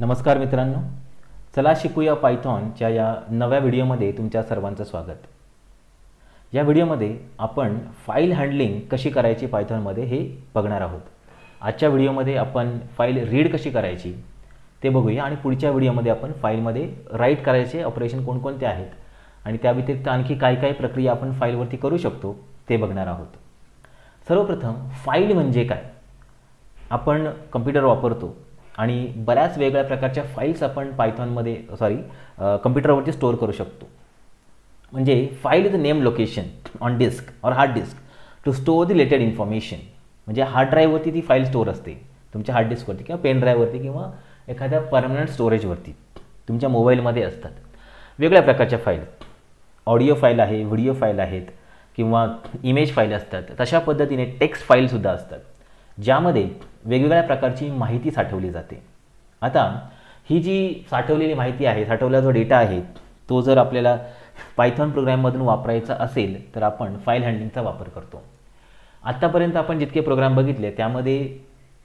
नमस्कार मित्रांनो, चला शिकूया पायथॉनच्या या नव्या व्हिडिओमध्ये तुमच्या सर्वांचं स्वागत. या व्हिडिओमध्ये आपण फाईल हँडलिंग कशी करायची पायथॉनमध्ये हे बघणार आहोत. आजच्या व्हिडिओमध्ये आपण फाईल रीड कशी करायची ते बघूया आणि पुढच्या व्हिडिओमध्ये आपण फाईलमध्ये राईट करायचे ऑपरेशन कोणकोणते आहेत आणि त्या व्यतिरिक्त आणखी काय काय प्रक्रिया आपण फाईलवरती करू शकतो ते बघणार आहोत. सर्वप्रथम फाईल म्हणजे काय? आपण कम्प्युटर वापरतो आणि बऱ्याच वेगळ्या प्रकारच्या फाईल्स आपण पायथॉनमध्ये कम्प्युटरवरती स्टोअर करू शकतो. म्हणजे file is a name location on disk और hard disk to store the related information. म्हणजे हार्ड ड्राईव्हवरती ती फाईल स्टोअर असते, तुमच्या हार्ड डिस्कवरती किंवा पेन ड्राईव्हवरती किंवा एखाद्या परमनंट स्टोरेजवरती तुमच्या मोबाईलमध्ये असतात. वेगळ्या प्रकारच्या फाईल, ऑडिओ फाईल आहे, व्हिडिओ फाईल आहेत किंवा इमेज फाईल असतात. तशा पद्धतीने टेक्स्ट फाईलसुद्धा असतात ज्यामध्ये वेगवेगळ्या प्रकारची माहिती साठवली जाते. आता ही जी साठवलेली माहिती आहे, साठवलेला जो डेटा आहे, तो जर आपल्याला पायथॉन प्रोग्राममधून वापरायचा असेल तर आपण फाईल हँडलिंगचा वापर करतो. आत्तापर्यंत आपण जितके प्रोग्राम बघितले त्यामध्ये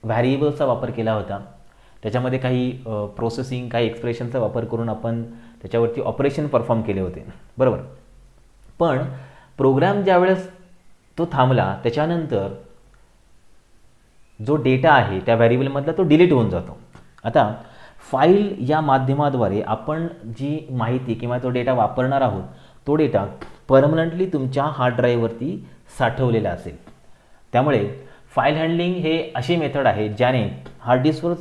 व्हॅरिएबल्सचा वापर केला होता. त्याच्यामध्ये काही प्रोसेसिंग, काही एक्सप्रेशनचा वापर करून आपण त्याच्यावरती ऑपरेशन परफॉर्म केले होते, बरोबर. पण प्रोग्राम ज्यावेळेस तो थांबला त्याच्यानंतर जो डेटा आहे त्या व्हॅरिएबलमधला तो डिलीट होऊन जातो. आता फाईल या माध्यमाद्वारे आपण जी माहिती किंवा तो डेटा वापरणार आहोत तो डेटा परमनंटली तुमच्या हार्ड ड्राईव्हवरती साठवलेला असेल. त्यामुळे फाईल हँडलिंग हे अशी मेथड आहे ज्याने हार्ड डिस्कवर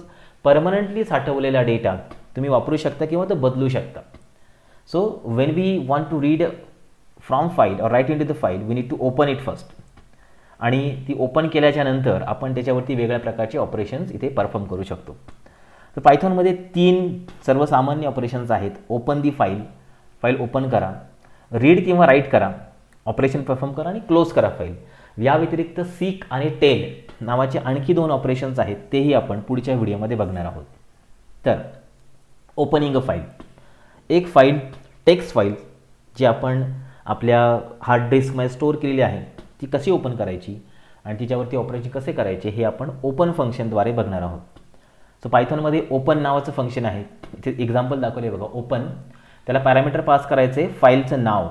परमनंटली साठवलेला डेटा तुम्ही वापरू शकता किंवा तो बदलू शकता. So when we want to read from file और write into the file we need to open it first. आणि ती ओपन केल्याच्या नंतर आपण त्याच्यावरती वेगळ्या प्रकारचे ऑपरेशन्स इथे परफॉर्म करू शकतो. तर पायथॉनमध्ये 3 सर्वसामान्य ऑपरेशन्स आहेत. ओपन दी फाईल, फाईल ओपन करा, रीड किंवा राईट करा, ऑपरेशन परफॉर्म करा आणि क्लोज करा फाईल. या व्यतिरिक्त सीक आणि टेल नावाचे आणखी 2 ऑपरेशन्स आहेत, तेही आपण पुढच्या व्हिडिओमध्ये बघणार आहोत. तर ओपनिंग अ फाईल, एक फाईल टेक्स्ट फाईल जी आपण आपल्या हार्ड डिस्कमध्ये स्टोअर केलेली आहे ती कशी ओपन करायची आणि तिच्यावरती ऑपरेशन कसे करायचे हे आपण ओपन फंक्शनद्वारे बघणार आहोत. सो पायथॉनमध्ये ओपन नावाचं फंक्शन आहे. इथे एक्झाम्पल दाखवले बघा. ओपन, त्याला पॅरामीटर पास करायचे फाईलचं नाव.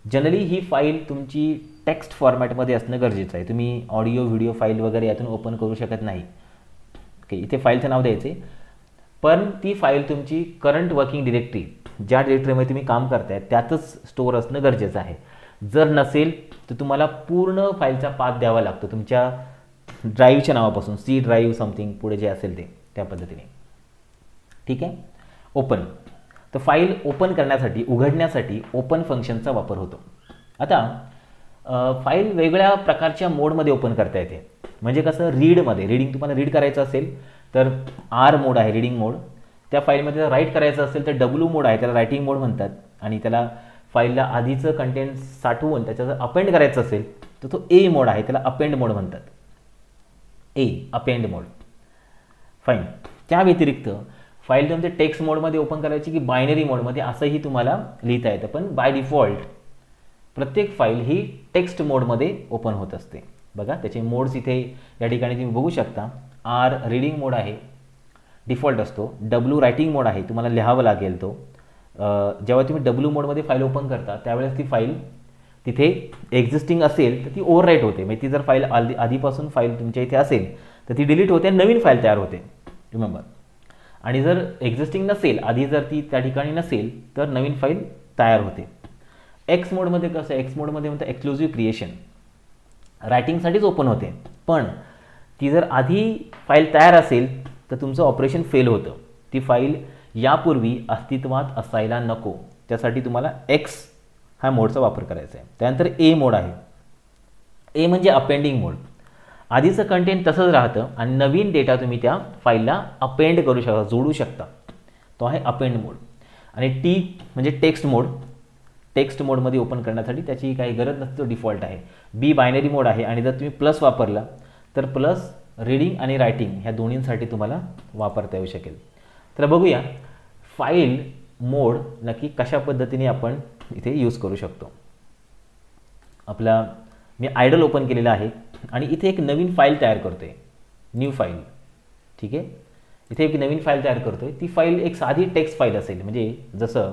जनरली ही फाईल तुमची टेक्स्ट फॉर्मॅटमध्ये असणं गरजेचं आहे. तुम्ही ऑडिओ, व्हिडिओ फाईल वगैरे यातून ओपन करू शकत नाही. ओके, इथे फाईलचं नाव द्यायचे. पण ती फाईल तुमची करंट वर्किंग डिरेक्टरी, ज्या डिरेक्टरीमध्ये तुम्ही काम करताय त्यातच स्टोअर असणं गरजेचं आहे. जर नसेल तर तुम्हाला पूर्ण फाईलचा पाथ द्यावा लागतो तुमच्या ड्राईव्हच्या नावापासून, सी ड्राईव्ह समथिंग पुढे जे असेल ते, त्या पद्धतीने. ठीक आहे. ओपन, तर फाईल ओपन करण्यासाठी, उघडण्यासाठी ओपन फंक्शनचा वापर होतो. आता फाईल वेगळ्या प्रकारच्या मोडमध्ये ओपन करता येते. म्हणजे कसं, रीडमध्ये, रीडिंग तुम्हाला रीड करायचं असेल तर आर मोड आहे, रीडिंग मोड. त्या फाईलमध्ये राईट करायचं असेल तर डब्ल्यू मोड आहे, त्याला रायटिंग मोड म्हणतात. आणि त्याला फाईलला आधीचं कंटेंट साठवून त्याचं जर अपेंड करायचं असेल तर तो ए मोड आहे, त्याला अपेंड मोड म्हणतात. अपेंड मोड. फाईन. त्या व्यतिरिक्त फाईल तुमच्या टेक्स्ट मोडमध्ये ओपन करायची की बायनरी मोडमध्ये असंही तुम्हाला लिहिता येतं. पण बाय डिफॉल्ट प्रत्येक फाईल ही टेक्स्ट मोडमध्ये ओपन होत असते. बघा त्याचे मोड्स इथे या ठिकाणी तुम्ही बघू शकता. आर रीडिंग मोड आहे, डिफॉल्ट असतो. डब्ल्यू रायटिंग मोड आहे, तुम्हाला लिहावं लागेल तो. जेव्हा तुम्ही डब्ल्यू मोडमध्ये फाईल ओपन करता त्यावेळेस ती फाईल तिथे एक्झिस्टिंग असेल तर ती ओव्हरराईट होते. म्हणजे ती जर फाईल आधीपासून फाईल तुमच्या इथे असेल तर ती डिलीट होते, नवीन फाईल तयार होते, रिमेंबर. आणि जर एक्झिस्टिंग नसेल, आधी जर ती त्या ठिकाणी नसेल तर नवीन फाईल तयार होते. एक्स मोडमध्ये कसं, एक्स मोडमध्ये म्हणतं एक्सक्लुझिव्ह क्रिएशन, रायटिंगसाठीच ओपन होते. पण ती जर आधी फाईल तयार असेल तर तुमचं ऑपरेशन फेल होतं. ती फाईल यापूर्वी अस्तित्वात असायला नको, त्यासाठी तुम्हाला एक्स हा मोडचा वापर करायचा आहे. त्यानंतर ए मोड आहे. ए म्हणजे अपेंडिंग मोड. आधीचं कंटेंट तसंच राहतं आणि नवीन डेटा तुम्ही त्या फाईलला अपेंड करू शकता, जोडू शकता. तो आहे अपेंड मोड. आणि टी म्हणजे टेक्स्ट मोड. टेक्स्ट मोडमध्ये ओपन करण्यासाठी त्याची काही गरज नसते, तो डिफॉल्ट आहे. बी बायनरी मोड आहे आणि जर तुम्ही प्लस वापरला तर प्लस रीडिंग आणि रायटिंग ह्या दोन्हींसाठी तुम्हाला वापरता येऊ शकेल. तर बघूया फाईल मोड नक्की कशा पद्धतीने आपण इथे यूज करू शकतो. आपला मी आयडल ओपन केलेला आहे आणि इथे एक नवीन फाईल तयार करतोय, न्यू फाईल. ठीक आहे. इथे एक नवीन फाईल तयार करतोय. ती फाईल एक साधी टेक्स्ट फाईल असेल, म्हणजे जसं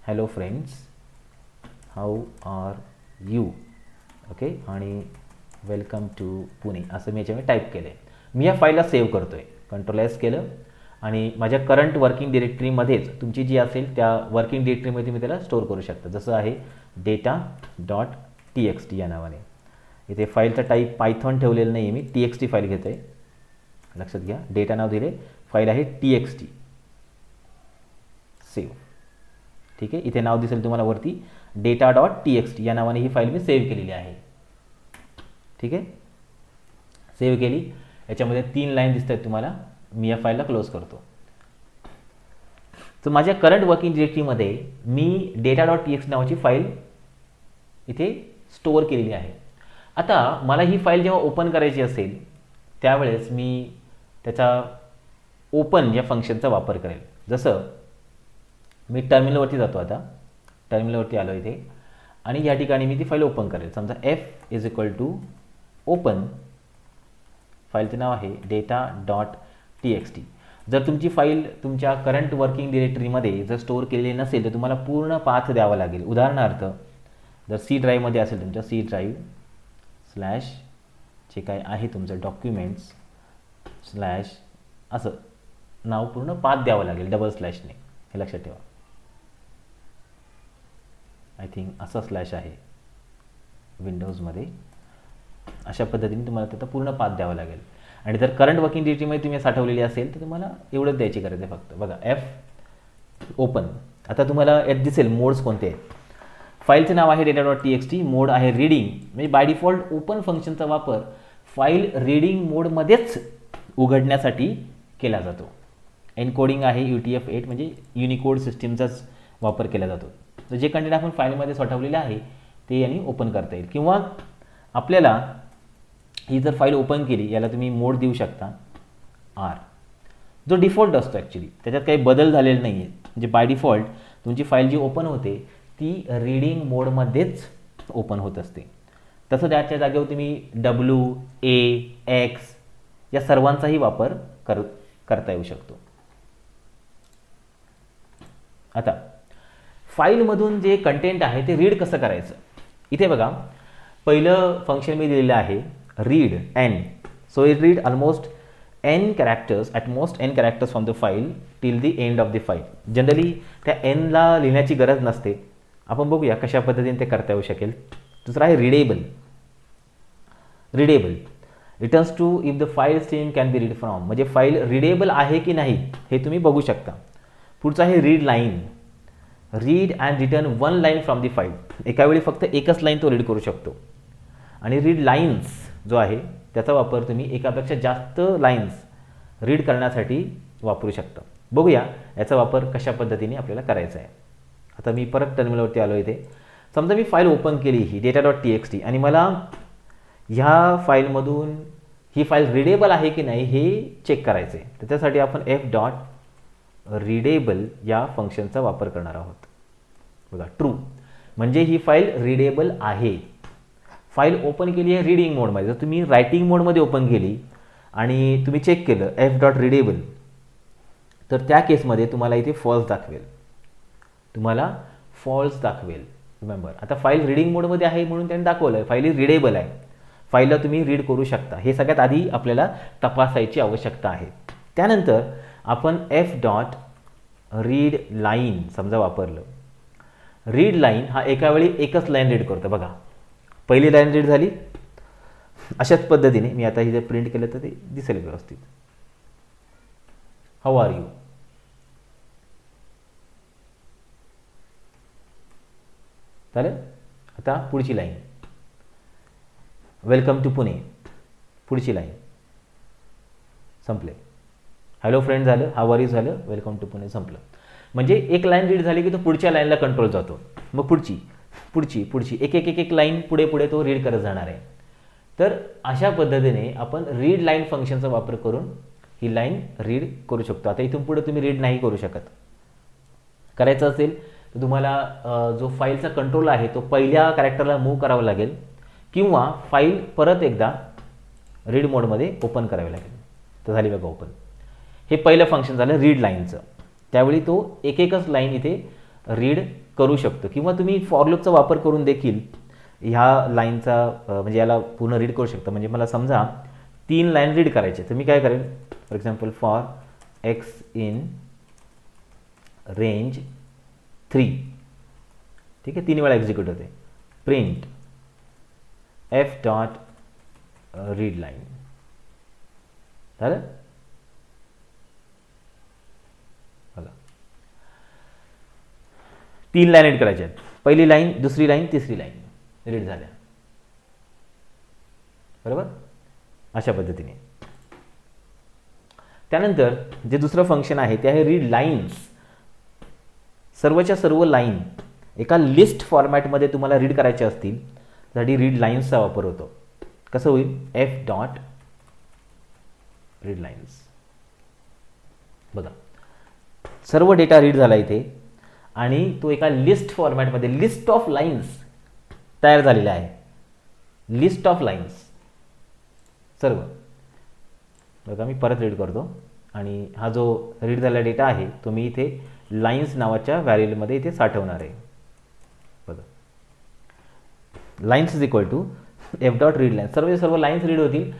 hello friends how R you, okay, आणि वेलकम टू पुणे असं मी याच्यामध्ये टाईप केलं आहे. मी या फाईलला सेव्ह करतोय. कंट्रोल-S केलं आणि माझ्या करंट वर्किंग डिरेक्टरीमध्येच तुमची जी असेल त्या वर्किंग डिरेक्टरीमध्ये मी त्याला स्टोअर करू शकतो. जसं आहे data.txt या नावाने. इथे फाईलचा टाईप पायथॉन ठेवलेलं नाही आहे, मी TXT फाईल घेतो आहे. लक्षात घ्या, डेटा नाव दिले, फाईल आहे TXT. सेव्ह. ठीक आहे, इथे नाव दिसेल तुम्हाला वरती data.txt या नावाने ही फाईल मी सेव्ह केलेली आहे. ठीक आहे, सेव्ह केली. याच्यामध्ये 3 लाईन दिसत आहेत तुम्हाला. मी या फाईलला क्लोज करतो. तर माझ्या करंट वर्किंग डिरेक्टरीमध्ये मी data.txt नावाची फाईल इथे स्टोअर केलेली आहे. आता मला ही फाईल जेव्हा ओपन करायची असेल त्यावेळेस मी त्याचा ओपन या फंक्शनचा वापर करेल. जसं मी टर्मिनलवरती जातो. आता टर्मिनलवरती आलो इथे आणि या ठिकाणी मी ती फाईल ओपन करेल. समजा f ओपन, फाईलचं नाव आहे data.txt. जर तुमची फाईल तुमच्या करंट वर्किंग डिरेक्टरीमध्ये जर स्टोअर केलेली नसेल तर तुम्हाला पूर्ण पाथ द्यावा लागेल. उदाहरणार्थ जर सी ड्राईव्हमध्ये असेल तुमच्या सी ड्राईव्ह स्लॅश जे काय आहे तुमचं डॉक्युमेंट्स स्लॅश असं नाव पूर्ण पाथ द्यावं लागेल डबल स्लॅशने. हे लक्षात ठेवा. आय थिंक असं स्लॅश आहे विंडोजमध्ये. अशा पद्धतीने तुम्हाला त्याचा पूर्ण पाथ द्यावा लागेल. आणि जर करंट वर्किंग डिरेक्टरीमध्ये तुम्ही साठवलेली असेल तर तुम्हाला एवढंच द्यायची गरज आहे फक्त. बघा f ओपन. आता तुम्हाला यात दिसेल मोड्स कोणते आहेत. फाईलचं नाव आहे data.txt, मोड आहे रीडिंग. म्हणजे बाय डिफॉल्ट ओपन फंक्शनचा वापर फाईल रीडिंग मोडमध्येच उघडण्यासाठी केला जातो. एन्कोडिंग आहे UTF-8 म्हणजे युनिकोड सिस्टीमचाच वापर केला जातो. तर जे कंटेंट आपण फाईलमध्ये साठवलेले आहे ते यांनी ओपन करता येईल. किंवा आपल्याला ही जर फाईल ओपन केली, याला तुम्ही मोड देऊ शकता R, जो डिफॉल्ट असतो. ॲक्च्युली त्याच्यात काही बदल झालेले नाही आहेत. म्हणजे बाय डिफॉल्ट तुमची फाईल जी ओपन होते ती रीडिंग मोडमध्येच ओपन होत असते. तसं त्याच्या जागेवर तुम्ही W, A, X या सर्वांचाही वापर करता येऊ शकतो. आता फाईलमधून जे कंटेंट आहे ते रीड कसं करायचं. इथे बघा, पहिलं फंक्शन मी दिलेलं आहे read n. So it read almost n characters, at most n characters from the file till the end of the file. Generally त्या nला लिहिण्याची गरज नसते. आपण बघूया कशा पद्धतीने ते करता येऊ शकेल. दुसरं आहे readable. Readable returns true if the file stream can be read from, म्हणजे फाईल रीडेबल आहे की नाही हे तुम्ही बघू शकता. पुढचं आहे read line. Read and return 1 line from the file. एका वेळी फक्त एकच लाईन तो रीड करू शकतो. आणि रीड लाईन्स जो आहे त्याचा वापर तुम्ही एकापेक्षा जास्त लाईन्स रीड करण्यासाठी वापरू शकता. बघूया याचा वापर कशा पद्धतीने आपल्याला करायचा आहे. आता मी परत टर्मिनलवरती आलो. इथे समजा मी फाईल ओपन केली ही data.txt आणि मला ह्या फाईलमधून ही फाईल रीडेबल आहे की नाही हे चेक करायचं आहे. तर त्यासाठी आपण f.readable या फंक्शनचा वापर करणार आहोत. बघा ट्रू म्हणजे ही फाईल रीडेबल आहे. फाईल ओपन केली आहे रीडिंग मोडमध्ये. जर तुम्ही रायटिंग मोडमध्ये ओपन केली आणि तुम्ही चेक केलं f.readable तर त्या केसमध्ये तुम्हाला इथे फॉल्स दाखवेल. तुम्हाला फॉल्स दाखवेल. रिमेंबर, आता फाईल रीडिंग मोडमध्ये आहे म्हणून त्यांनी दाखवलं आहे फाईल रीडेबल आहे. फाईलला तुम्ही रीड करू शकता. हे सगळ्यात आधी आपल्याला तपासायची आवश्यकता आहे. त्यानंतर आपण f.readLine समजा वापरलं. रीड लाईन हा एका वेळी एकच लाईन रीड करतो. बघा पहिली लाईन रीड झाली. अशाच पद्धतीने मी आता ही जर प्रिंट केलं तर ते दिसेल व्यवस्थित. How are you. चालेल. आता पुढची लाईन वेलकम टू पुणे. पुढची लाईन संपले. हॅलो फ्रेंड झालं, हाऊ आर यू झालं, वेलकम टू पुणे संपलं. म्हणजे एक लाईन रीड झाली की तो पुढच्या लाईनला कंट्रोल जातो. मग पुढची पुढची पुढची एक एक एक एक लाईन पुढे पुढे तो रीड करत जाणार आहे. तर अशा पद्धतीने आपण रीड लाईन फंक्शनचा वापर करून ही लाईन रीड करू शकतो. आता इथून पुढे तुम्ही रीड नाही करू शकत. करायचं असेल तर तुम्हाला जो फाईलचा कंट्रोल आहे तो पहिल्या कॅरेक्टरला मूव्ह करावा लागेल किंवा फाईल परत एकदा रीड मोडमध्ये ओपन करावे लागेल. तर झाली बघा ओपन. हे पहिलं फंक्शन झालं रीड लाईनचं. त्यावेळी तो एकच लाईन इथे रीड करू शकतो किंवा तुम्ही फॉर लूपचा वापर करून देखील ह्या लाईनचा म्हणजे याला पूर्ण रीड करू शकता. म्हणजे मला समजा 3 लाईन रीड करायचे तर मी काय करेल, for example for x in range 3, ठीक आहे, 3 वेळा एक्झिक्यूट होते, print F dot read line. झालं बघा, 3 लाईन रीड करायच्या आहेत. पहिली लाईन, दुसरी लाईन, तिसरी लाईन रीड झाल्या. बरोबर, अशा पद्धतीने. त्यानंतर जे दुसरं फंक्शन आहे ते आहे रीड लाईन्स. सर्वच्या सर्व लाईन एका लिस्ट फॉर्मॅटमध्ये तुम्हाला रीड करायच्या असतील त्यासाठी रीड लाईन्सचा वापर होतो. कसं होईल, एफ डॉट रीड लाईन्स. बघा, सर्व डेटा रीड झाला इथे आणि तो एका लिस्ट फॉर्मॅटमध्ये, लिस्ट ऑफ लाईन्स तयार झालेला आहे. लिस्ट ऑफ लाईन्स सर्व. बघा मी परत रीड करतो आणि हा जो रीड झालेला डेटा आहे तो मी इथे लाईन्स नावाच्या व्हॅरिएबलमध्ये इथे साठवणार आहे. बघा, lines is equal to F dot read lines. सर्व लाईन्स रीड होतील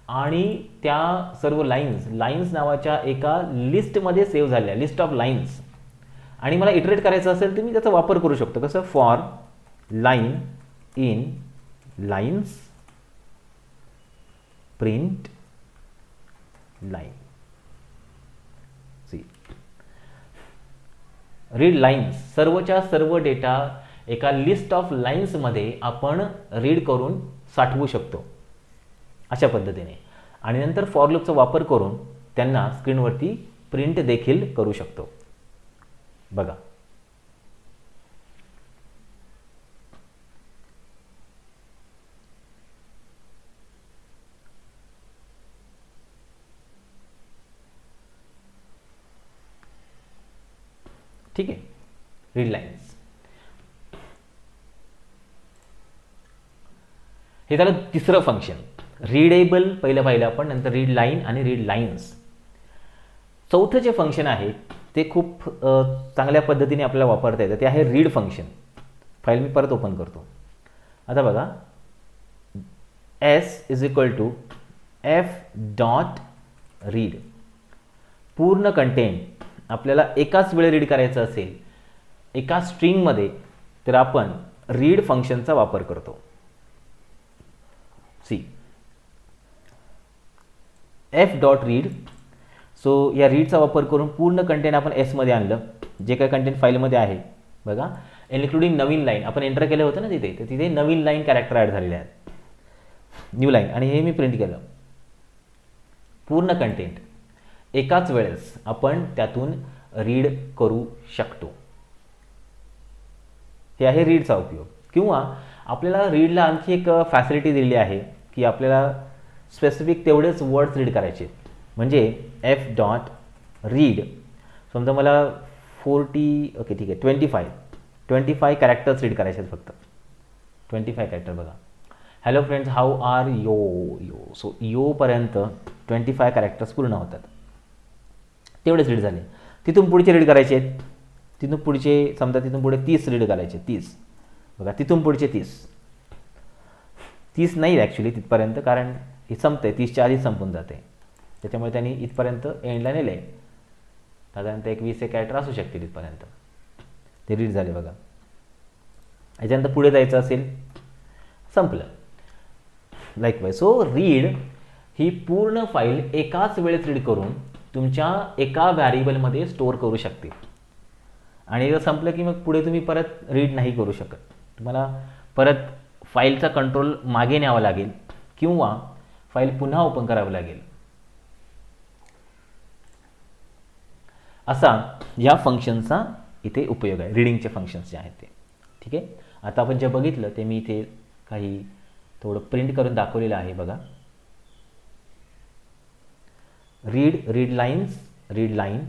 आणि त्या सर्व लाईन्स नावाच्या एका लिस्टमध्ये सेव्ह झाल्या, लिस्ट ऑफ लाईन्स. आणि मला इटरेट करायचं असेल तर मी त्याचा वापर करू शकतो. कसं, for line in lines print line. See, read lines, सर्वच्या सर्व डेटा एका लिस्ट ऑफ लाईन्समध्ये आपण रीड करून साठवू शकतो अशा पद्धतीने. आणि नंतर फॉर लूपचा वापर करून त्यांना स्क्रीनवरती प्रिंट देखील करू शकतो. बघा, ठीक आहे, रीड लाईन्स. हे झालं तिसरं फंक्शन, रीडेबल. पहिलं पाहिलं आपण, नंतर रीड लाईन आणि रीड लाईन्स. चौथं जे फंक्शन आहे ते खूप चांगल्या पद्धतीने आपल्याला वापरता येतं, ते आहे रीड फंक्शन. फाईल मी परत ओपन करतो. आता बघा, s is equal to F dot read. पूर्ण कंटेंट आपल्याला एकाच वेळी रीड करायचं असेल एका स्ट्रिंगमध्ये तर आपण रीड फंक्शनचा वापर करतो. See, f dot read. So या रीडचा वापर करून पूर्ण कंटेंट आपण एसमध्ये आणलं, जे काही कंटेंट फाईलमध्ये आहे. बघा, इन्क्लुडिंग नवीन लाईन आपण एंटर केलं होतं ना तिथे, तर तिथे नवीन लाईन कॅरेक्टर ॲड झालेले आहेत, न्यू लाईन. आणि हे मी प्रिंट केलं. पूर्ण कंटेंट एकाच वेळेस आपण त्यातून रीड करू शकतो. हे आहे रीडचा उपयोग. किंवा आपल्याला रीडला आणखी एक फॅसिलिटी दिलेली आहे की आपल्याला स्पेसिफिक तेवढेच वर्ड्स रीड करायचे. म्हणजे एफ डॉट रीड, समजा मला 40, ओके ठीक आहे, 25 कॅरेक्टर्स रीड करायचे आहेत फक्त. 25 कॅरेक्टर. बघा, hello friends, how are you. So योपर्यंत 25 कॅरेक्टर्स पूर्ण होतात. तेवढेच रीड झाले. तिथून पुढचे रीड करायचे आहेत, तिथून पुढचे समजा तिथून पुढे 30 रीड करायचे, 30. बघा, तिथून पुढचे 30 नाही ॲक्च्युली तिथपर्यंत, कारण हे संपते 30च्या आधी संपून जाते. त्याच्यामुळे त्यांनी इथपर्यंत एंडला नेलं आहे. साधारणतः एक 20 कॅरेक्टर असू शकते तिथपर्यंत. ते रीड झाले. बघा, याच्यानंतर पुढे जायचं असेल, संपलं. लाईकवाईज. सो रीड ही पूर्ण फाईल एकाच वेळेस रीड करून तुमच्या एका व्हॅरिएबलमध्ये स्टोअर करू शकते. आणि जर संपलं की मग पुढे तुम्ही परत रीड नाही करू शकत. तुम्हाला परत फाईलचा कंट्रोल मागे न्यावा लागेल किंवा फाईल पुन्हा ओपन करावं लागेल. असा या फंक्शनचा इथे उपयोग आहे, रीडिंगचे फंक्शन्स जे आहेत ते. ठीक आहे, आता आपण जे बघितलं ते मी इथे काही थोडं प्रिंट करून दाखवलेलं आहे. बघा, read lines, read line,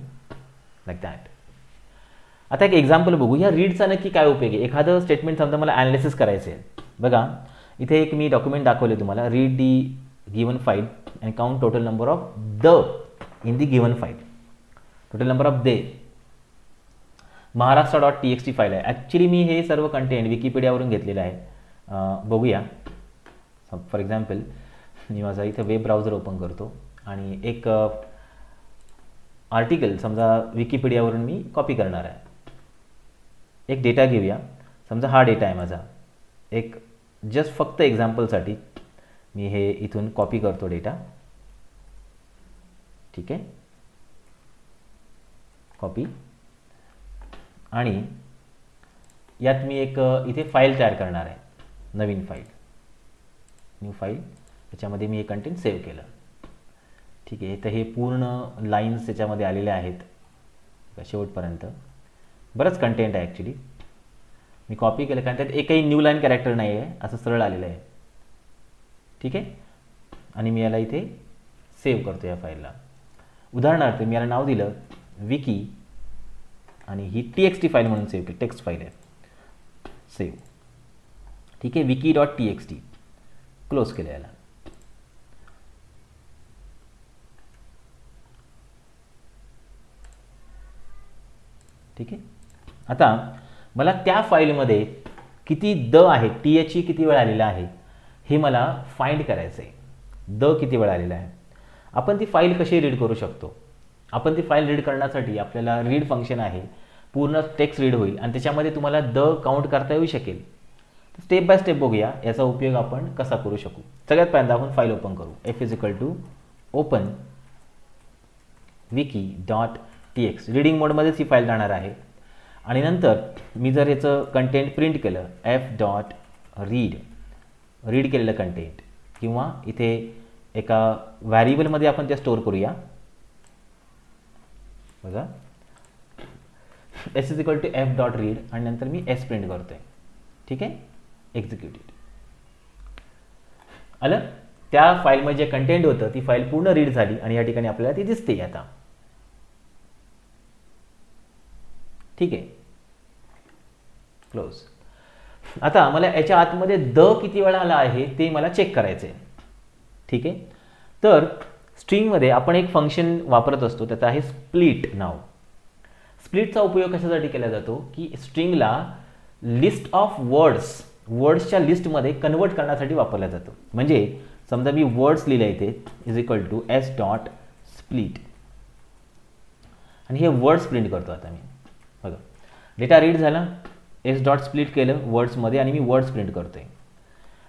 like that. आता एक एक्झाम्पल बघू. या रीडचा नक्की काय उपयोग आहे. एखादं स्टेटमेंट समजा मला ॲनालिसिस करायचं आहे. बघा, इथे एक मी डॉक्युमेंट दाखवले तुम्हाला, read the given file and count total number of the in the given file. Total number of they. Maharashtra.txt file आहे. ॲक्च्युली मी हे सर्व कंटेंट विकिपीडियावरून घेतलेलं आहे. बघूया. फॉर एक्झाम्पल मी माझा इथं वेब ब्राउझर ओपन करतो आणि एक आर्टिकल समजा विकिपीडियावरून मी कॉपी करणार आहे. एक डेटा घेऊया. समजा हा डेटा आहे माझा. एक जस्ट फक्त एक्झाम्पलसाठी मी हे इथून कॉपी करतो डेटा. ठीक आहे. कॉपी. आणि यात मी एक इथे फाईल तयार करणार आहे. नवीन फाईल. New file. त्याच्यामध्ये मी हे कंटेंट सेव्ह केलं. ठीक आहे. तर हे पूर्ण लाईन्स त्याच्यामध्ये आलेले आहेत शेवटपर्यंत. बरंच कंटेंट आहे ॲक्च्युली. मी कॉपी केलं कारण त्यात एकही न्यू लाईन कॅरेक्टर नाही आहे. असं सरळ आलेलं आहे. ठीक आहे. आणि मी याला इथे सेव्ह करतो या फाईलला. उदाहरणार्थ मी याला नाव दिलं विकी आणि ही TXT फाईल म्हणून सेव्ह केली. टेक्स्ट फाईल आहे. सेव्ह. ठीक आहे. wiki.txt क्लोज केलं याला. ठीक आहे. आता मला त्या फाईलमध्ये किती द आहे, TH किती वेळ आलेला आहे हे मला फाइंड करायचं आहे. द किती वेळ आलेला आहे. आपण ती फाईल कशी रीड करू शकतो. आपण ती फाईल रीड करण्यासाठी आपल्याला रीड फंक्शन आहे. पूर्ण टेक्स्ट रीड होईल आणि त्याच्यामध्ये तुम्हाला द काउंट करता येऊ शकेल. स्टेप बाय स्टेप बघूया याचा उपयोग आपण कसा करू शकू. सगळ्यात पहिल्यांदा आपण फाईल ओपन करू. f=open wiki.txt. रीडिंग मोडमध्येच ही फाईल जाणार आहे. आणि नंतर मी जर ह्याचं कंटेंट प्रिंट केलं f.read रीड केलेलं कंटेंट किंवा इथे एका व्हॅरिएबलमध्ये आपण ते स्टोअर करूया. बघा s=f.read आणि नंतर मी s प्रिंट करतोय. ठीक आहे. एक्झिक्युटेड. आलं. त्या फाईलमध्ये जे कंटेंट होतं ती फाईल पूर्ण रीड झाली आणि या ठिकाणी आपल्याला ती दिसते आता. ठीक आहे. क्लोज. आता मला याच्या आतमध्ये द किती वेळा आला आहे ते मला चेक करायचं आहे. ठीक आहे. तर स्ट्रिंगमध्ये आपण एक फंक्शन वापरत असतो. त्याचं आहे स्प्लिट नाव. स्प्लिटचा उपयोग कशासाठी केला जातो की स्ट्रिंगला लिस्ट ऑफ वर्ड्सच्या लिस्टमध्ये कन्वर्ट करण्यासाठी वापरला जातो. म्हणजे समजा मी वर्ड्स लिहिले इथे s.split आणि हे वर्ड्स प्रिंट करतो. आता मी बघा डेटा रीड झाला. s.split केलं वर्ड्समध्ये आणि मी वर्ड्स प्रिंट करतोय.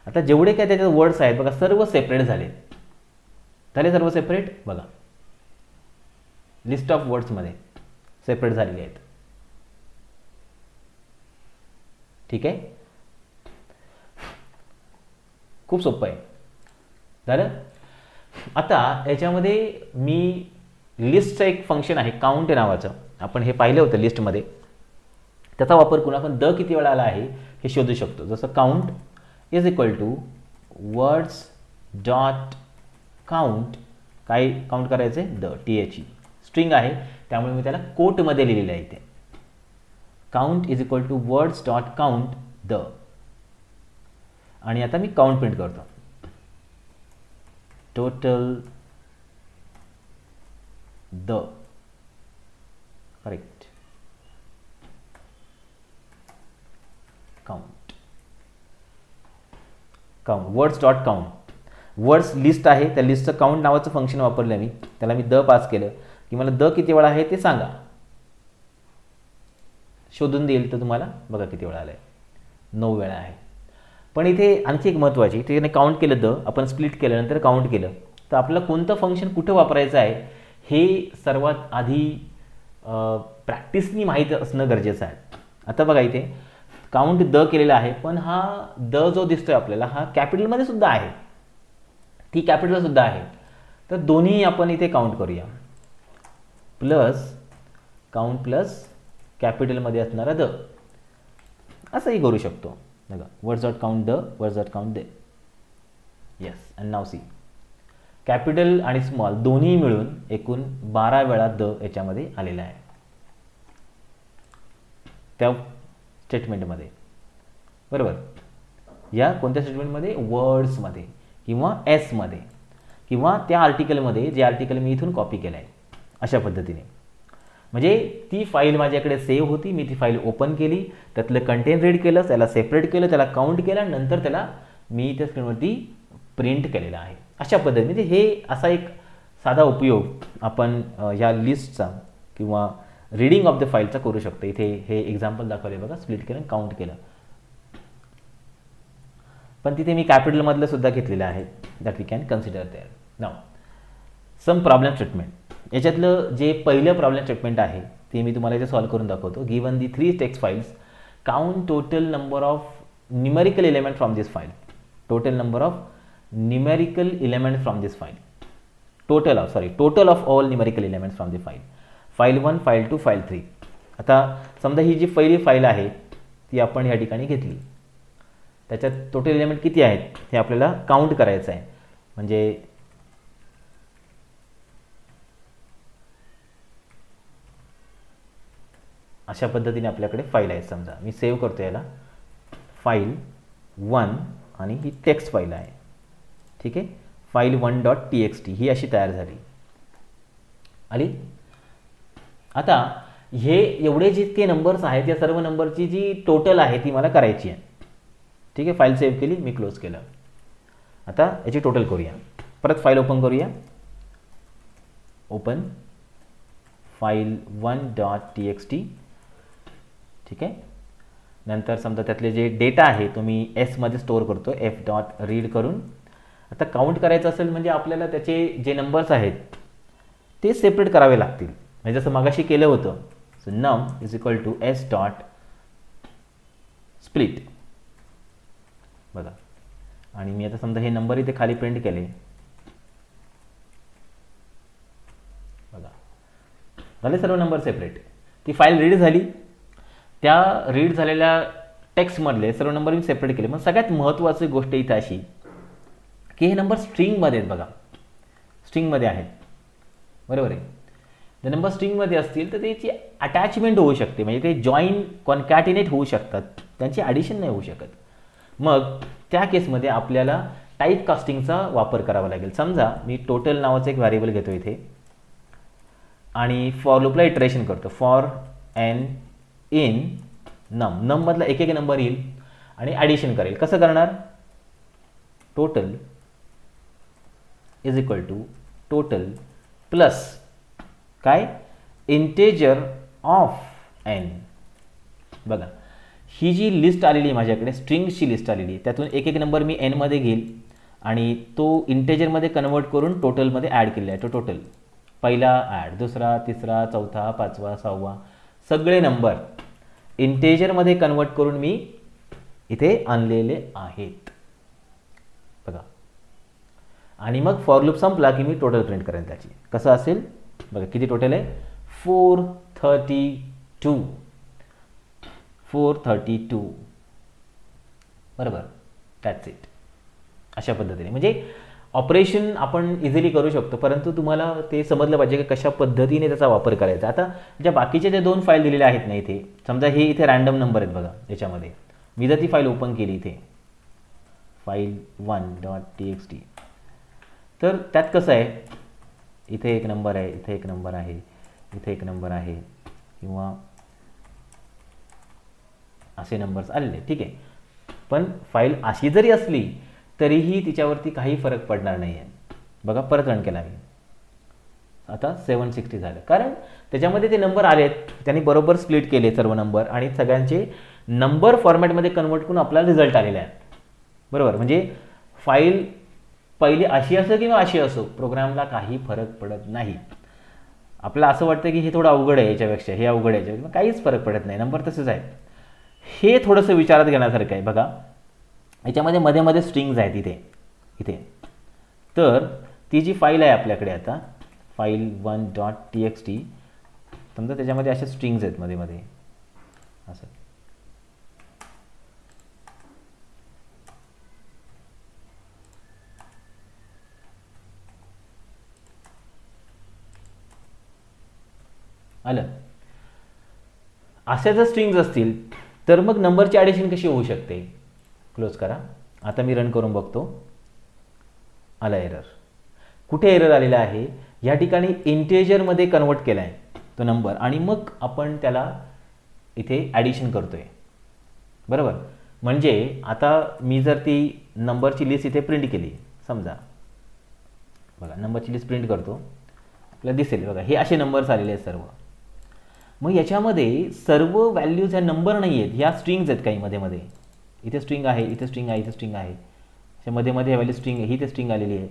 आता जेवढे काय त्याच्यात वर्ड्स आहेत बघा सर्व सेपरेट झाले. सर्व सेपरेट. बघा लिस्ट ऑफ वर्ड्समध्ये सेपरेट झालेले आहेत. ठीक आहे. खूप सोपं आहे. झालं. आता याच्यामध्ये मी लिस्टचं एक फंक्शन आहे काउंट नावाचं. आपण हे पाहिलं होतं लिस्टमध्ये. त्याचा वापर करून आपण द किती वेळा आला आहे हे शोधू शकतो. जसं काउंट words डॉट काउंट. काय काउंट करायचं आहे द. TH स्ट्रिंग आहे त्यामुळे मी त्याला कोटमध्ये लिहिलेलं आहे इथे. Count words dot count the. आणि आता मी काउंट प्रिंट करतो. Total the. Correct. Count words dot count. Words list आहे त्या लिस्टचं काउंट नावाचं फंक्शन वापरलं मी. त्याला मी द पास केलं की मला द किती वेळा आहे ते सांगा. शोधून देईल तर तुम्हाला बघा किती वेळा आलं आहे. 9 वेळा आहे. पण इथे आणखी एक महत्त्वाची त्याने काउंट केलं द. आपण स्प्लिट केल्यानंतर काउंट केलं तर आपल्याला कोणतं फंक्शन कुठं वापरायचं आहे हे सर्वात आधी प्रॅक्टिसनी माहीत असणं गरजेचं आहे. आता बघा इथे काउंट द केलेला आहे पण हा द जो दिसतोय आपल्याला हा कॅपिटलमध्ये सुद्धा आहे. ती कॅपिटल सुद्धा आहे. तर दोन्ही आपण इथे काउंट करूया. प्लस काउंट प्लस कॅपिटलमध्ये असणारा द असंही करू शकतो. बघा words dot count the words dot count the. Yes. And नाव सी कॅपिटल आणि स्मॉल दोन्ही मिळून एकूण 12 वेळा द याच्यामध्ये आलेला आहे त्या स्टेटमेंटमध्ये. बरोबर. या कोणत्या स्टेटमेंटमध्ये वर्ड्समध्ये किंवा एसमध्ये. किंवा त्या आर्टिकलमध्ये जे आर्टिकल मी इथून कॉपी केलं आहे अशा पद्धतीने. म्हणजे ती फाईल माझ्याकडे सेव्ह होती, मी ती फाईल ओपन केली, त्यातलं कंटेंट रीड केलं, त्याला सेपरेट केलं, त्याला काउंट केलं, नंतर त्याला मी त्या स्क्रीनवरती प्रिंट केलेला आहे. अशा पद्धतीने म्हणजे हे असा एक साधा उपयोग आपण या लिस्टचा किंवा रीडिंग ऑफ द फाईलचा करू शकतो. इथे हे एक्झाम्पल दाखवले बघा, स्प्लिट केलं, काउंट केलं. पण तिथे मी कॅपिटलमधलं सुद्धा घेतलेलं आहे, that we can consider there. Now some problem statement. याच्यातलं जे पहिलं प्रॉब्लेम स्टेटमेंट आहे ते मी तुम्हाला इथे सॉल्व्ह करून दाखवतो. Given the 3 text files, count total number of numerical element from this file. Total number of numerical element from this file. Total of all numerical elements from the file. File 1, file 2, file 3. आता समजा ही जी पहिली file आहे ती आपण या ठिकाणी घेतली. त्याच्यात टोटल एलिमेंट किती आहेत हे आपल्याला काउंट करायचं आहे. म्हणजे अशा पद्धतीने आपल्याकडे फाईल आहे. समजा मी सेव्ह करतो याला, फाईल 1 आणि ही टेक्स्ट फाईल आहे. ठीक आहे, फाईल 1.txt ही अशी तयार झाली आली. आता हे एवढे जितके नंबर्स आहेत या सर्व नंबरची जी टोटल आहे ती मला करायची आहे. ठीक आहे, फाईल सेव्ह केली, मी क्लोज केलं. आता याची टोटल करूया. परत फाईल ओपन करूया. Open file 1.txt. ठीक आहे, नंतर समजा त्यातले जे डेटा आहे तो मी एसमध्ये स्टोअर करतो, f.read करून. आता काउंट करायचं असेल म्हणजे आपल्याला त्याचे जे नंबर्स आहेत ते सेपरेट करावे लागतील. म्हणजे जसं मगाशी केलं होतं. सो नम इज इक्वल टू s.split. बघा, आणि मी आता समजा हे नंबर इथे खाली प्रिंट केले. बघा, झाले सर्व नंबर सेपरेट. ती फाईल रीड झाली. त्या रीड झालेल्या टेक्स्टमधले सर्व नंबर मी सेपरेट केले. मग सगळ्यात महत्त्वाची गोष्ट इथे अशी की हे नंबर स्ट्रिंगमध्ये आहेत. बघा, स्ट्रिंगमध्ये आहेत, बरोबर आहे. जर नंबर स्ट्रिंगमध्ये असतील तर त्याची अटॅचमेंट होऊ शकते, म्हणजे ते जॉईन कॉन्कॅटिनेट होऊ शकतात, त्यांची ॲडिशन नाही होऊ शकत. मग त्या केसमध्ये आपल्याला टाईप कास्टिंगचा वापर करावा लागेल. समजा मी टोटल नावाचं एक व्हेरिएबल घेतो इथे आणि फॉर लूपला इटरेशन करतो. फॉर एन इन नम मधला एक एक नंबर येईल आणि ॲडिशन करेल. कसं करणार? Total is equal to total plus काय, इंटेजर ऑफ एन. बघा, ही जी लिस्ट आलेली आहे माझ्याकडे, स्ट्रिंग्सची लिस्ट आलेली आहे, त्यातून एक एक नंबर मी एनमध्ये घेईल आणि तो इंटेजरमध्ये कन्वर्ट करून टोटलमध्ये ॲड केलेला आहे. तो टोटल पहिला ॲड, दुसरा, तिसरा, चौथा, पाचवा, सहावा, सगळे नंबर इंटेजरमध्ये कन्वर्ट करून मी इथे आणलेले आहेत. बघा, आणि मग फॉर लूप संपला की मी टोटल प्रिंट करेन त्याची. कसं असेल बघा, किती टोटल आहे? 432. 432, बरोबर, दॅट्स इट. अशा पद्धतीने म्हणजे ऑपरेशन आपण इझिली करू शकतो, परंतु तुम्हाला ते समजलं पाहिजे की कशा पद्धतीने त्याचा वापर करायचा. आता ज्या बाकीच्या ज्या 2 फाईल दिलेल्या आहेत ना इथे, समजा हे इथे रँडम नंबर आहेत. बघा, याच्यामध्ये मी जर ती फाईल ओपन केली इथे, फाईल 1.txt, तर त्यात कसं आहे, इथे एक नंबर आहे, इथे एक नंबर आहे, इथे एक नंबर आहे, किंवा असे नंबर्स आलेले. ठीक आहे, पण फाईल अशी जरी असली तरीही तिच्यावरती काही फरक पडणार नाही आहे. बघा, परत रन केला मी, आता 760 झालं, कारण त्याच्यामध्ये ते नंबर आलेत, त्यांनी बरोबर स्प्लिट केले सर्व नंबर आणि सगळ्यांचे नंबर फॉर्मॅटमध्ये कन्वर्ट करून आपल्याला रिझल्ट आलेले आहेत. बरोबर, म्हणजे फाईल पहिली अशी असो किंवा अशी असो, प्रोग्रामला काही फरक पडत नाही. आपल्याला असं वाटतं की हे थोडं अवघड आहे, याच्यापेक्षा हे अवघड आहे, याच्यापेक्षा काहीच फरक पडत नाही, नंबर तसेच आहेत. हे थोडंसं विचारात घेण्यासारखं आहे. बघा, याच्यामध्ये मध्ये मध्ये स्ट्रिंग्स आहेत इथे इथे. तर ती जी फाईल आहे आपल्याकडे आता, फाईल 1.txt, समजा त्याच्यामध्ये असे स्ट्रिंग्स आहेत मध्ये मध्ये असं. आलं? असे जर स्ट्रिंग्स असतील तर मग नंबरची ॲडिशन कशी होऊ शकते? क्लोज करा. आता मी रन करून बघतो, आला एरर. कुठे एरर आलेला आहे, या ठिकाणी इंटेजरमध्ये कन्वर्ट केला आहे तो नंबर आणि मग आपण त्याला इथे ॲडिशन करतोय, बरोबर. म्हणजे आता मी जर ती नंबरची लिस्ट इथे प्रिंट केली, समजा बघा नंबरची लिस्ट प्रिंट करतो, आपल्याला दिसेल बघा हे असे नंबर्स आलेले आहेत सर्व. मग याच्यामध्ये सर्व व्हॅल्यूज ह्या नंबर नाही आहेत, ह्या स्ट्रिंग्स आहेत काही मध्ये मध्ये. इथे स्ट्रिंग आहे, इथे स्ट्रिंग आहे, इथे स्ट्रिंग आहे, मध्ये मध्ये व्हॅल्यू स्ट्रिंग आहे, इथे स्ट्रिंग आलेली आहे.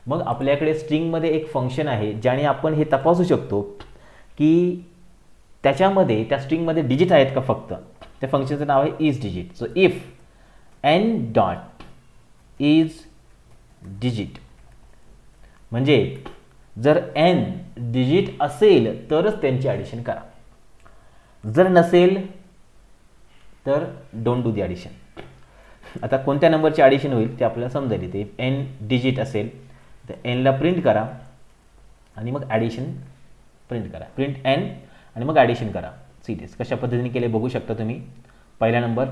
मग आपल्याकडे स्ट्रिंगमध्ये एक फंक्शन आहे ज्याने आपण हे तपासू शकतो की त्याच्यामध्ये त्या स्ट्रिंगमध्ये डिजिट आहेत का फक्त. त्या फंक्शनचं नाव आहे is digit. So if n dot is digit म्हणजे जर एन डिजिट असेल तरच त्यांची ॲडिशन करा, जर नसेल तर डोंट डू दी ॲडिशन. आता कोणत्या नंबरची ॲडिशन होईल ते आपल्याला समजेल. इथे एन डिजिट असेल तर एनला प्रिंट करा आणि मग ॲडिशन प्रिंट करा, प्रिंट एन आणि मग ॲडिशन करा. सिरियस कशा पद्धतीने केले बघू शकता तुम्ही. पहिला नंबर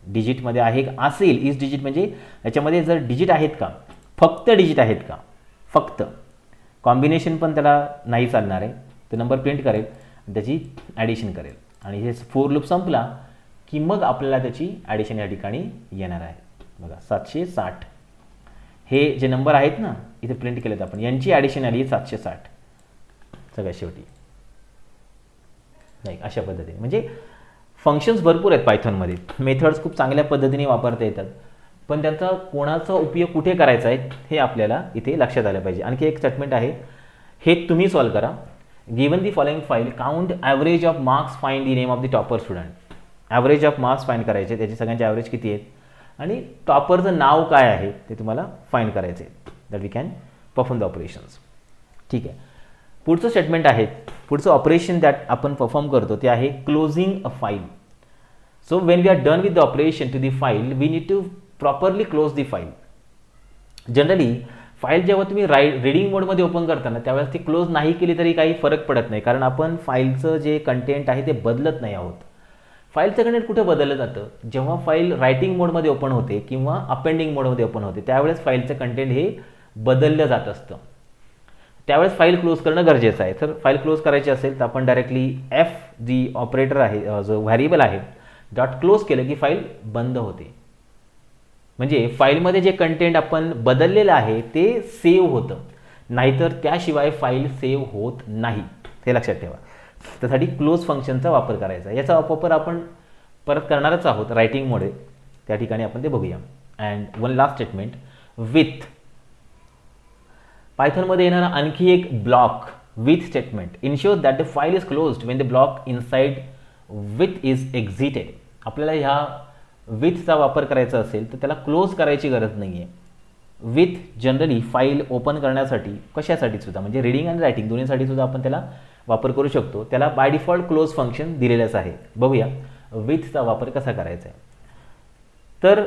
डिजिटमध्ये आहे असेल, इज डिजिट म्हणजे याच्यामध्ये जर डिजिट आहेत का, फक्त डिजिट आहेत का, फक्त कॉम्बिनेशन पण त्याला नाही चालणार आहे. तो नंबर प्रिंट करेल आणि त्याची ॲडिशन करेल आणि हे फोर लूप संपला की मग आपल्याला त्याची ॲडिशन या ठिकाणी येणार आहे. बघा 760 हे जे नंबर आहेत ना इथे प्रिंट केलेत आपण, यांची ॲडिशन आली आहे 760 सगळ्यात शेवटी. नाही अशा पद्धतीने म्हणजे फंक्शन्स भरपूर आहेत पायथॉनमध्ये, मेथड्स खूप चांगल्या पद्धतीने वापरता येतात, पण त्याचा कोणाचा उपयोग कुठे करायचा आहे हे आपल्याला इथे लक्षात आलं पाहिजे. आणखी एक स्टेटमेंट आहे, हे तुम्ही सॉल्व करा. Given the following file count average of marks find the name of the topper student. Average of marks find करायचे, त्याचे सगळ्यांचे ॲव्हरेज किती आहेत आणि टॉपरचं नाव काय आहे ते तुम्हाला फाइंड करायचे. That we can perform the operations. ठीक आहे. पुढचं स्टेटमेंट आहे, पुढचं ऑपरेशन दॅट आपण परफॉर्म करतो ते आहे closing a file. So when we are done with the operation to the file we need to properly close the file. Generally file जेव्हा तुम्ही रीडिंग मोडमध्ये ओपन करताना त्यावेळेस ती क्लोज नाही केली तरी काही फरक पडत नाही, कारण आपण फाईलचं जे कंटेंट आहे ते बदलत नाही आहोत. फाईलचं कंटेंट कुठे बदललं जातं, जेव्हा फाईल रायटिंग मोडमध्ये ओपन होते किंवा अपेंडिंग मोडमध्ये ओपन होते त्यावेळेस फाईलचं कंटेंट हे बदललं जात असतं. त्यावेळेस फाईल क्लोज करणं गरजेचं आहे. तर फाईल क्लोज करायची असेल तर आपण डायरेक्टली एफ जी ऑपरेटर आहे, जो व्हॅरिएबल आहे, डॉट क्लोज केलं की फाईल बंद होते. म्हणजे फाईलमध्ये जे कंटेंट आपण बदललेलं आहे ते सेव्ह होतं, नाहीतर त्याशिवाय फाईल सेव्ह होत नाही, हे लक्षात ठेवा. त्यासाठी क्लोज फंक्शनचा वापर करायचा. याचा वापर आपण परत करणारच आहोत रायटिंग मोड, त्या ठिकाणी आपण ते बघूया. And one last statement with. पायथॉनमध्ये येणारा आणखी एक block with statement ensure that the file is closed when the block inside with is exited. आपल्याला ह्या विथचा वापर करायचा असेल तर त्याला क्लोज करायची गरज नाही आहे. विथ जनरली फाईल ओपन करण्यासाठी, कशासाठी सुद्धा म्हणजे रीडिंग आणि रायटिंग दोन्हीसाठी सुद्धा आपण त्याला वापर करू शकतो. त्याला बाय डिफॉल्ट क्लोज फंक्शन दिलेलंच आहे. बघूया विथचा वापर कसा करायचा आहे. तर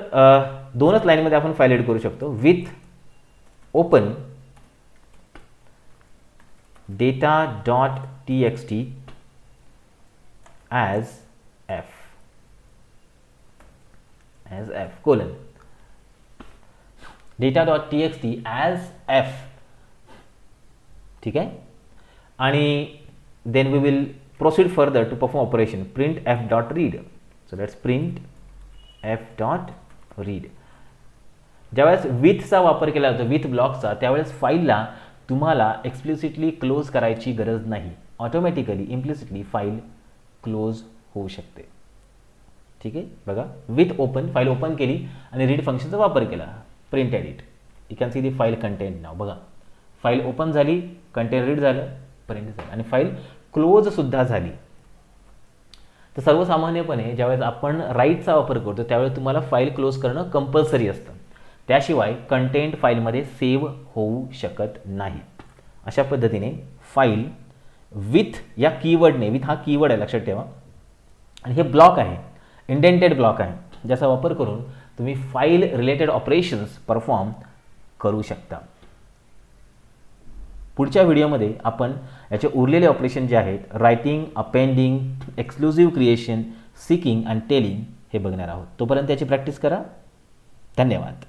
दोनच लाईनमध्ये आपण फाईल एड करू शकतो. With open data.txt as f colon data.txt as f. ठीक आहे. आणि then we will proceed further to perform operation print f.read. so let's print f.read. ज्यावेळेस विथचा वापर केला जातो, विथ ब्लॉकचा, त्यावेळेस फाईलला तुम्हाला एक्सप्लिसिटली क्लोज करायची गरज नाही. ऑटोमॅटिकली इम्प्लिसिटली फाईल क्लोज होऊ शकते. ठीक आहे. बघा विथ ओपन, फाईल ओपन केली आणि रीड फंक्शनचा वापर केला, print edit. You can see the file content now. बघा फाईल ओपन झाली, कंटेंट रीड झालं, प्रिंट झालं आणि फाईल क्लोज सुद्धा झाली. तर सर्वसामान्यपणे ज्यावेळेस आपण राईटचा वापर करतो त्यावेळेस तुम्हाला फाईल क्लोज करणं कंपल्सरी असतं, त्याशिवाय कंटेंट फाईलमध्ये सेव्ह होऊ शकत नाही. अशा पद्धतीने फाईल विथ या कीवर्डने, विथ हा कीवर्ड आहे लक्षात ठेवा, आणि हे ब्लॉक आहे, इंडेंटेड ब्लॉक आहे, ज्याचा वापर करून तुम्ही फाईल रिलेटेड ऑपरेशन्स परफॉर्म करू शकता. पुढच्या व्हिडिओमध्ये आपण याचे उरलेले ऑपरेशन जे आहेत, writing, appending, exclusive creation, seeking आणि टेलिंग, हे बघणार आहोत. तोपर्यंत याची प्रॅक्टिस करा. धन्यवाद.